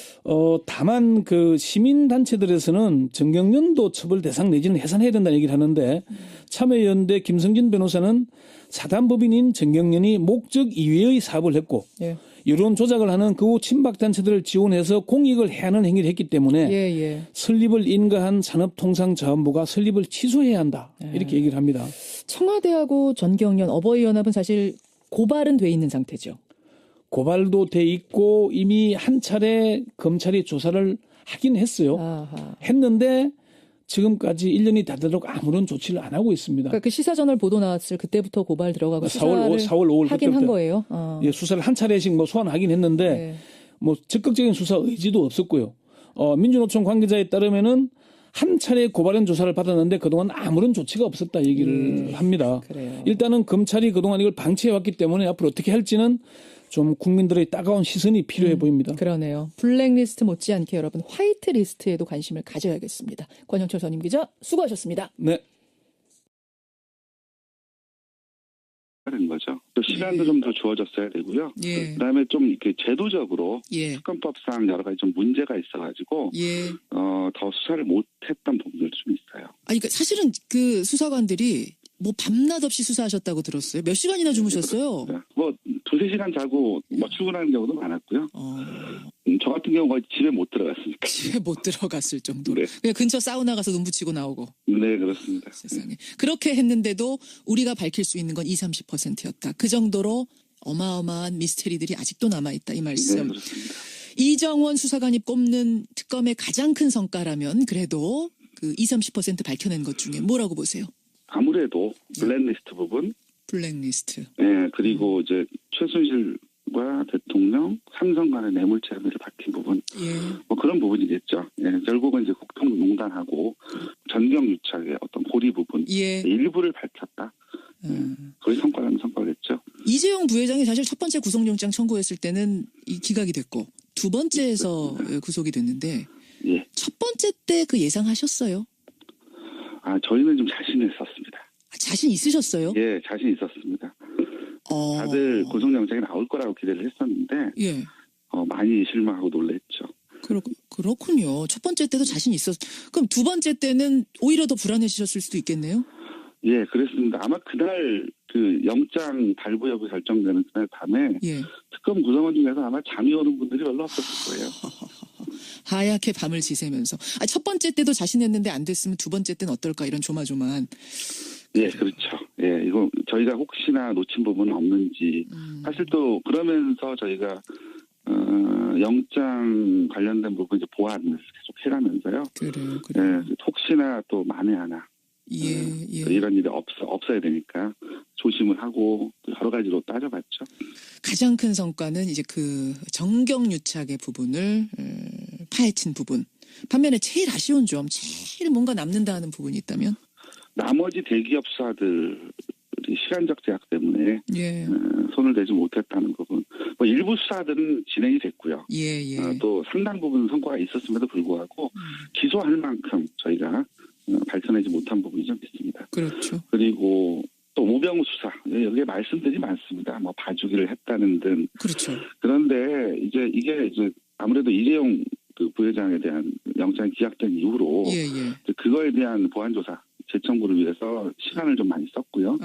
다만 그 시민단체들에서는 전경련도 처벌 대상 내지는 해산해야 된다는 얘기를 하는데 참여연대 김성진 변호사는 사단법인인 전경련이 목적 이외의 사업을 했고 예. 여론 조작을 하는 그 친박단체들을 지원해서 공익을 해하는 행위를 했기 때문에 예. 설립을 인가한 산업통상자원부가 설립을 취소해야 한다. 이렇게 얘기를 합니다. 청와대하고 전경련 어버이연합은 사실 고발은 돼 있는 상태죠. 고발도 돼 있고 이미 한 차례 검찰이 조사를 하긴 했어요. 아하. 했는데 지금까지 1년이 다 되도록 아무런 조치를 안 하고 있습니다. 그러니까 그 시사저널 보도 나왔을 그때부터 고발 들어가고 4월 5월 하긴 한 거예요. 예, 수사를 한 차례씩 뭐 소환하긴 했는데 네. 뭐 적극적인 수사 의지도 없었고요. 민주노총 관계자에 따르면은 한 차례 고발인 조사를 받았는데 그동안 아무런 조치가 없었다 얘기를 합니다. 그래요. 일단은 검찰이 그동안 이걸 방치해왔기 때문에 앞으로 어떻게 할지는 좀 국민들의 따가운 시선이 필요해 보입니다. 그러네요. 블랙리스트 못지않게 여러분 화이트리스트에도 관심을 가져야겠습니다. 권영철 전임 기자 수고하셨습니다. 네. 하는 거죠. 또 시간도 좀 더 주어졌어야 되고요. 예. 그다음에 좀 이렇게 제도적으로 예. 특검법상 여러 가지 좀 문제가 있어가지고 예. 더 수사를 못했던 부분들도 좀 있어요. 아니, 그러니까 사실은 그 수사관들이 뭐 밤낮 없이 수사하셨다고 들었어요. 몇 시간이나 주무셨어요? 뭐 2-3시간 자고 뭐 출근하는 경우도 많았고요. 저 같은 경우 거의 집에 못 들어갔으니까. 집에 못 들어갔을 정도로. 네. 그냥 근처 사우나 가서 눈 붙이고 나오고. 네, 그렇습니다. 세상에. 그렇게 했는데도 우리가 밝힐 수 있는 건 20-30%였다. 그 정도로 어마어마한 미스테리들이 아직도 남아있다. 이 말씀. 네, 그렇습니다. 이정원 수사관이 꼽는 특검의 가장 큰 성과라면 그래도 그 20-30% 밝혀낸 것 중에 뭐라고 보세요? 아무래도 블랙리스트 부분. 블랙리스트. 네, 그리고 이제 최순실과 대통령, 삼성 간의 뇌물죄 혐의를 밝힌 부분. 예. 뭐 그런 부분이겠죠. 예, 결국은 이제 국정농단하고 전경유착의 어떤 고리 부분. 예. 일부를 밝혔다. 거의 성과라면 성과겠죠. 이재용 부회장이 사실 첫 번째 구속영장 청구했을 때는 이 기각이 됐고 두 번째에서 구속이 됐는데 예. 첫 번째 때 그 예상하셨어요? 저희는 좀 자신했었습니다. 자신 있으셨어요? 예, 자신 있었습니다. 다들 구속영장이 나올 거라고 기대를 했었는데 예. 많이 실망하고 놀랬죠. 그렇군요. 첫 번째 때도 자신 그럼 두 번째 때는 오히려 더 불안해지셨을 수도 있겠네요? 예, 그랬습니다. 아마 그날 그 영장 발부 여부 결정되는 그날 밤에 예. 특검 구성원 중에서 아마 잠이 오는 분들이 별로 없었을 거예요. 하얗게 밤을 지새면서 첫 번째 때도 자신했는데 안 됐으면 두 번째 때는 어떨까 이런 조마조마한. 예, 그렇죠. 예, 이거 저희가 혹시나 놓친 부분은 없는지 사실 또 그러면서 저희가 영장 관련된 부분 이제 보완을 계속 해가면서요. 그래요. 예, 혹시나 또 만에 하나 예. 이런 일이 없어야 되니까 조심을 하고 여러 가지로 따져봤죠. 가장 큰 성과는 이제 그 정경유착의 부분을 파헤친 부분. 반면에 제일 아쉬운 점, 제일 뭔가 남는다 하는 부분이 있다면? 나머지 대기업 수사들이 시간적 제약 때문에 예. 손을 대지 못했다는 부분. 뭐 일부 수사들은 진행이 됐고요. 예. 또 상당 부분 성과가 있었음에도 불구하고 기소할 만큼 저희가 밝혀내지 못한 부분이 좀 있습니다. 그렇죠. 그리고 또 우병우 수사 여기에 말씀들이 많습니다. 뭐 봐주기를 했다는 등. 그렇죠. 그런데 이게 아무래도 이재용 그 부회장에 대한 영장이 기각된 이후로 그거에 대한 보완 조사 재청구를 위해서 시간을 좀 많이 썼고요.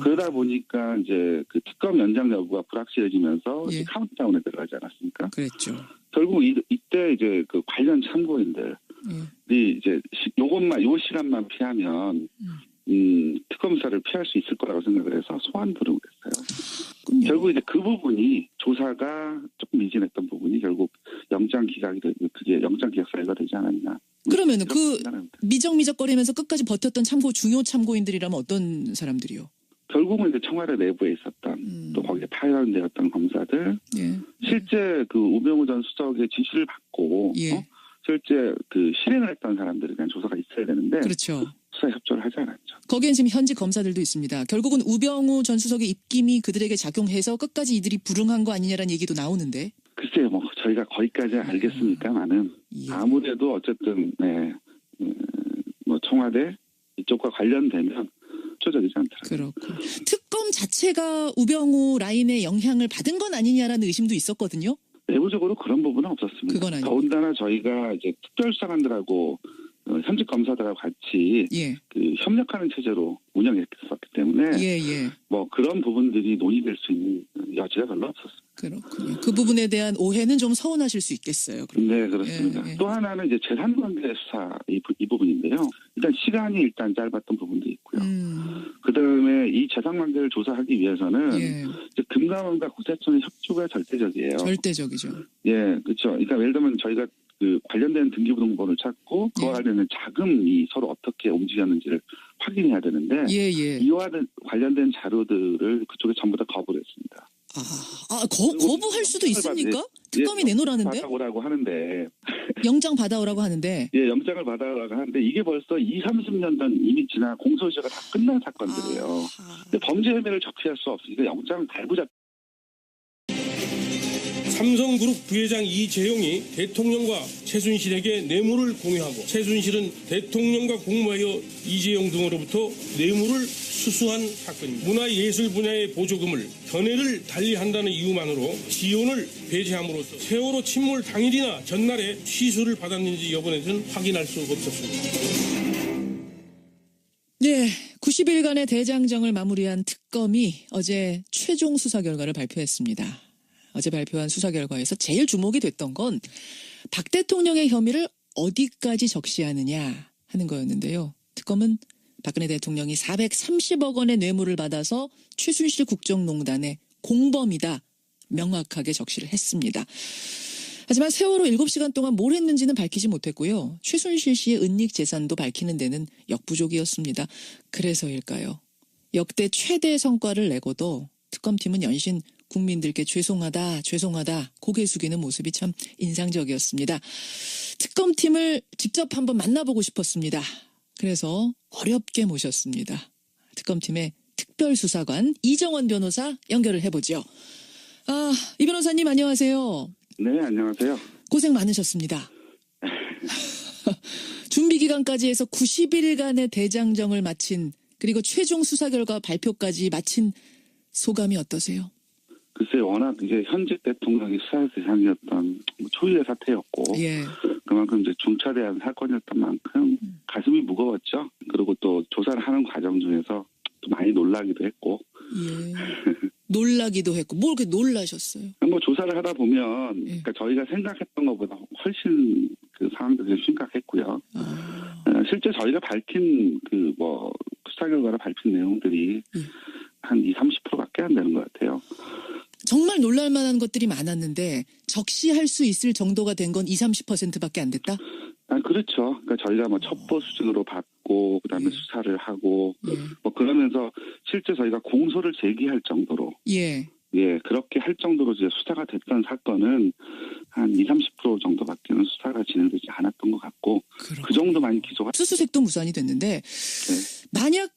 그러다 보니까 이제 그 특검 연장 여부가 불확실해지면서 카운트다운에 들어가지 않았습니까? 그랬죠. 결국 이때 이제 그 관련 참고인들이 이제 요 시간만 피하면 특검 수사를 피할 수 있을 거라고 생각을 해서 소환 부르고 했어요. 결국 이제 그 부분이 조사가 조금 미진했던 부분이 결국 영장 기각이 되고 그게 영장 기각 사유가 되지 않았나. 그러면은 그 미적미적거리면서 끝까지 버텼던 중요 참고인들이라면 어떤 사람들이요? 결국은 이제 청와대 내부에 있었던 또 거기에 파견되었던 검사들 실제 그 우병우 전 수석의 지시를 받고 실제 그 실행을 했던 사람들에 대한 조사가 있어야 되는데 그렇죠. 수사 협조를 하지 않았죠. 거기엔 지금 현직 검사들도 있습니다. 결국은 우병우 전 수석의 입김이 그들에게 작용해서 끝까지 이들이 불응한 거 아니냐라는 얘기도 나오는데. 글쎄요, 뭐 저희가 거기까지 알겠습니까만은 아무래도 어쨌든 뭐 청와대 이쪽과 관련되면 협조적이지 않더라고요. 그렇고 특검 자체가 우병우 라인의 영향을 받은 건 아니냐라는 의심도 있었거든요. 내부적으로 그런 부분은 없었습니다. 그건 아니고. 더군다나 저희가 이제 특별수사관들하고 현직 검사들하고 같이 그 협력하는 체제로 운영했었기 때문에 뭐 그런 부분들이 논의될 수 있는 여지가 별로 없었습니다. 그렇군요. 그 부분에 대한 오해는 좀 서운하실 수 있겠어요. 그러면. 네, 그렇습니다. 또 하나는 이제 재산관계 수사 이 부분인데요. 일단 시간이 일단 짧았던 부분도 있고요. 그다음에 이 재산관계를 조사하기 위해서는 이제 금감원과 국세청의 협조가 절대적이에요. 절대적이죠. 예, 그렇죠. 그러니까 예를 들면 저희가 그 관련된 등기부등본을 찾고 그와 관련된 자금이 서로 어떻게 움직였는지를 확인해야 되는데 이와 관련된 자료들을 그쪽에 전부 다 거부를 했습니다. 거부할 수도 있습니까? 특검이 내놓으라는데? 받아오라고 하는데. 영장 받아오라고 하는데. 예, 영장을 받아오라고 하는데 이게 벌써 20-30년 전 이미 지난 공소시효가 다 끝난 사건들이에요. 근데 범죄 혐의를 적시할 수 없으니까 영장 발부자. 삼성그룹 부회장 이재용이 대통령과 최순실에게 뇌물을 공유하고 최순실은 대통령과 공모하여 이재용 등으로부터 뇌물을 수수한 사건입니다. 문화예술 분야의 보조금을 견해를 달리한다는 이유만으로 지원을 배제함으로써 세월호 침몰 당일이나 전날에 취소를 받았는지 여부에는 확인할 수 없었습니다. 네, 90일간의 대장정을 마무리한 특검이 어제 최종 수사 결과를 발표했습니다. 어제 발표한 수사 결과에서 제일 주목이 됐던 건 박 대통령의 혐의를 어디까지 적시하느냐 하는 거였는데요. 특검은 박근혜 대통령이 430억 원의 뇌물을 받아서 최순실 국정농단의 공범이다 명확하게 적시를 했습니다. 하지만 세월호 7시간 동안 뭘 했는지는 밝히지 못했고요. 최순실 씨의 은닉 재산도 밝히는 데는 역부족이었습니다. 그래서일까요? 역대 최대 성과를 내고도 특검팀은 연신 국민들께 죄송하다 고개 숙이는 모습이 참 인상적이었습니다. 특검팀을 직접 한번 만나보고 싶었습니다. 그래서 어렵게 모셨습니다. 특검팀의 특별수사관 이정원 변호사 연결을 해보죠. 이 변호사님 안녕하세요. 네, 안녕하세요. 고생 많으셨습니다. 준비 기간까지 해서 90일간의 대장정을 마친 그리고 최종 수사 결과 발표까지 마친 소감이 어떠세요? 글쎄 워낙 이제 현직 대통령이 수사 대상이었던 초유의 사태였고 그만큼 이제 중차대한 사건이었던 만큼 가슴이 무거웠죠. 그리고 또 조사를 하는 과정 중에서 또 많이 놀라기도 했고. 놀라기도 했고 뭘 그렇게 놀라셨어요? 뭐 조사를 하다 보면 그러니까 저희가 생각했던 것보다 훨씬 그 상황들이 심각했고요. 실제 저희가 밝힌 그 뭐 수사 결과를 밝힌 내용들이 한 20-30%밖에 안 되는 것 같아요. 정말 놀랄만한 것들이 많았는데 적시할 수 있을 정도가 된 건 20-30%밖에 안 됐다? 그렇죠. 그러니까 저희가 뭐 첩보 수준으로 받고 그다음에 수사를 하고 뭐 그러면서 실제 저희가 공소를 제기할 정도로 그렇게 할 정도로 이제 수사가 됐던 사건은 한 20-30% 정도밖에는 수사가 진행되지 않았던 것 같고 그 정도만 기소가 압수수색도 무산이 됐는데 만약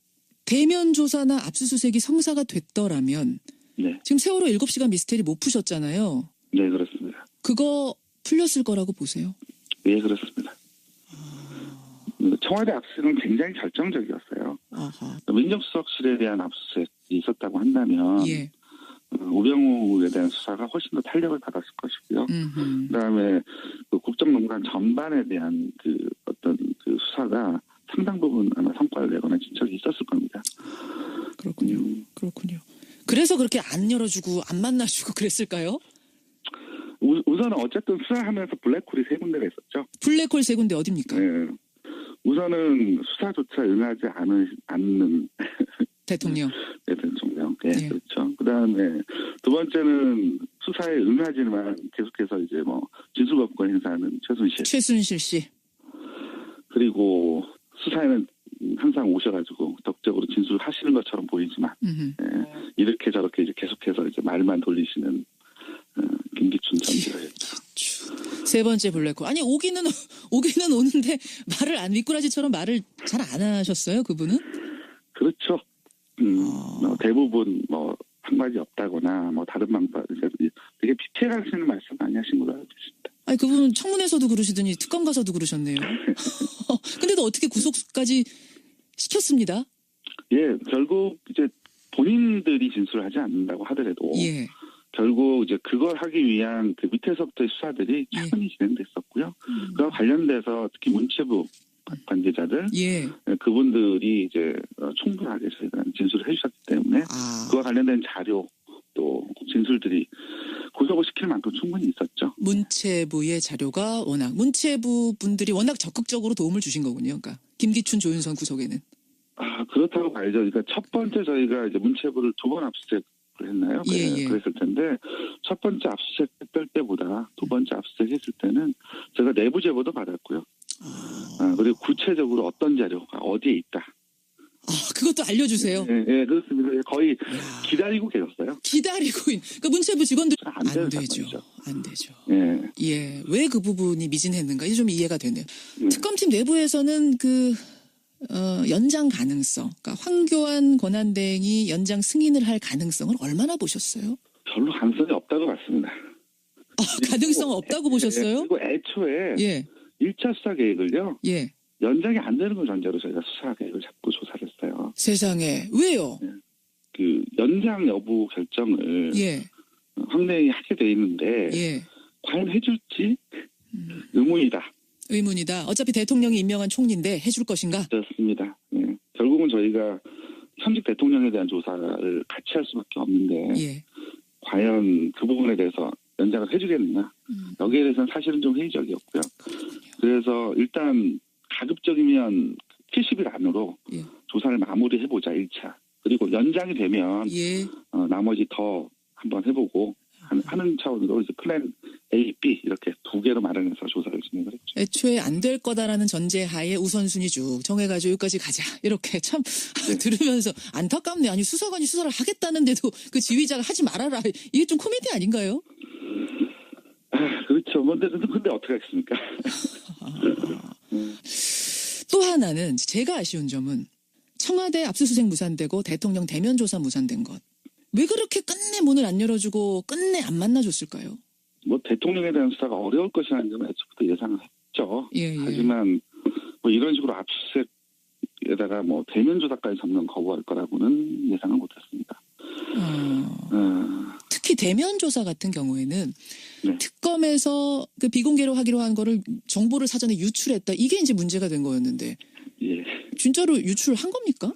대면 조사나 압수수색이 성사가 됐더라면 지금 세월호 7시간 미스테리 못 푸셨잖아요. 네, 그렇습니다. 그거 풀렸을 거라고 보세요? 네, 그렇습니다. 청와대 압수수색은 굉장히 결정적이었어요. 민정수석실에 대한 압수수색이 있었다고 한다면 우병우에 대한 수사가 훨씬 더 탄력을 받았을 것이고요. 그다음에 그 국정농단 전반에 대한 그 어떤 그 수사가 상당 부분 아마 성과를 내거나 진척이 있었을 겁니다. 그렇군요. 그래서 그렇게 안 열어주고 안 만나주고 그랬을까요? 우선은 어쨌든 수사하면서 블랙홀이 3군데가 있었죠. 블랙홀 3군데 어딥니까? 네. 우선은 수사조차 응하지 않는 대통령. 네, 대통령. 네, 그렇죠. 그다음에 두 번째는 수사에 응하지만 계속해서 이제 뭐 진술거부권 행사하는 최순실 씨. 그리고 수사에는 항상 오셔가지고 적극적으로 진술하시는 것처럼 보이지만 이렇게 저렇게 이제 계속해서 이제 말만 돌리시는 김기춘 전 지사였죠. 세 번째 블랙홀. 아니 오기는 오는데 말을 안 미꾸라지처럼 말을 잘 안 하셨어요, 그분은? 그렇죠. 대부분 뭐 한마디 없다거나 뭐 다른 방법 되게 디테일하시는 말씀 많이 하신 걸로 알고 있습니다. 아니 그분은 청문회에서도 그러시더니 특검 가서도 그러셨네요. 근데도 어떻게 구속까지 시켰습니다. 예, 결국 이제 본인들이 진술을 하지 않는다고 하더라도 예. 결국 이제 그걸 하기 위한 그 밑에서부터의 수사들이 차분히 진행됐었고요. 그와 관련돼서 특히 문체부 관계자들, 그분들이 이제 충분하게 저희가 진술을 해주셨기 때문에 그와 관련된 자료 또 진술들이 구속을 시킬 만큼 충분히 있었죠. 문체부의 자료가 문체부 분들이 워낙 적극적으로 도움을 주신 거군요. 그러니까 김기춘, 조윤선 구속에는. 그렇다고 봐야죠. 그러니까 첫 번째 저희가 이제 문체부를 2번 압수수색을 했나요? 그랬을 텐데 첫 번째 압수수색 했을 때보다 두 번째 압수수색 했을 때는 제가 내부 제보도 받았고요. 그리고 구체적으로 어떤 자료가 어디에 있다. 그것도 알려주세요. 네, 그렇습니다. 거의 기다리고 계셨어요. 그러니까 문체부 직원들 안 되죠. 예. 왜 그 부분이 미진했는가 이게 좀 이해가 되네요. 특검팀 내부에서는 연장 가능성, 그러니까 황교안 권한대행이 연장 승인을 할 가능성을 얼마나 보셨어요? 별로 가능성이 없다고 봤습니다. 가능성 없다고 보셨어요? 그리고 애초에 1차 수사 계획을요. 연장이 안 되는 걸 전제로 저희가 수사 계획을 잡고 조사를 했어요. 세상에. 왜요? 그 연장 여부 결정을 황대행이 하게 돼 있는데 과연 해줄지 의문이다. 어차피 대통령이 임명한 총리인데 해줄 것인가? 그렇습니다. 결국은 저희가 현직 대통령에 대한 조사를 같이 할 수밖에 없는데 과연 그 부분에 대해서 연장을 해주겠느냐. 여기에 대해서는 사실은 좀 회의적이었고요. 그래서 일단 가급적이면 70일 안으로 조사를 마무리해보자 1차. 그리고 연장이 되면 나머지 더 한번 해보고 하는 차원으로 이제 플랜 A, B 이렇게 2개로 마련해서 조사를 진행을 했죠. 애초에 안 될 거다라는 전제하에 우선순위 쭉 정해가지고 여기까지 가자. 이렇게 참 들으면서 안타깝네. 아니 수사관이 수사를 하겠다는데도 그 지휘자가 하지 말아라. 이게 좀 코미디 아닌가요? 그렇죠. 근데 어떻게 하겠습니까? 또 하나는 제가 아쉬운 점은 청와대 압수수색 무산되고 대통령 대면 조사 무산된 것. 왜 그렇게 끝내 문을 안 열어주고 끝내 안 만나줬을까요? 뭐 대통령에 대한 수사가 어려울 것이라는 점은 애초부터 예상을 했죠. 하지만 뭐 이런 식으로 압수수색에다가 뭐 대면 조사까지 전면 거부할 거라고는 예상을 못했습니다. 특히 대면 조사 같은 경우에는 특검에서 그 비공개로 하기로 한 거를 정보를 사전에 유출했다. 이게 이제 문제가 된 거였는데 진짜로 유출한 겁니까?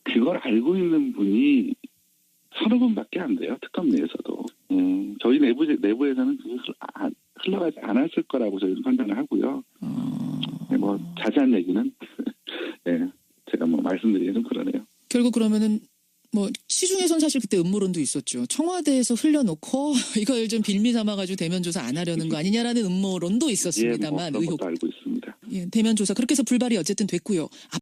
그걸 알고 있는 분이 서너 분밖에 안 돼요. 특검 내에서도. 저희 내부에서는 흘러가지 않았을 거라고 저희는 판단을 하고요. 뭐 자세한 얘기는 제가 뭐 말씀드리기 좀 그러네요. 결국 그러면은 뭐 시중에선 사실 그때 음모론도 있었죠. 청와대에서 흘려놓고 이걸 좀 빌미 삼아가지고 대면 조사 안 하려는 거 아니냐라는 음모론도 있었습니다만 그런 것도 알고 있습니다. 대면 조사 그렇게 해서 불발이 어쨌든 됐고요.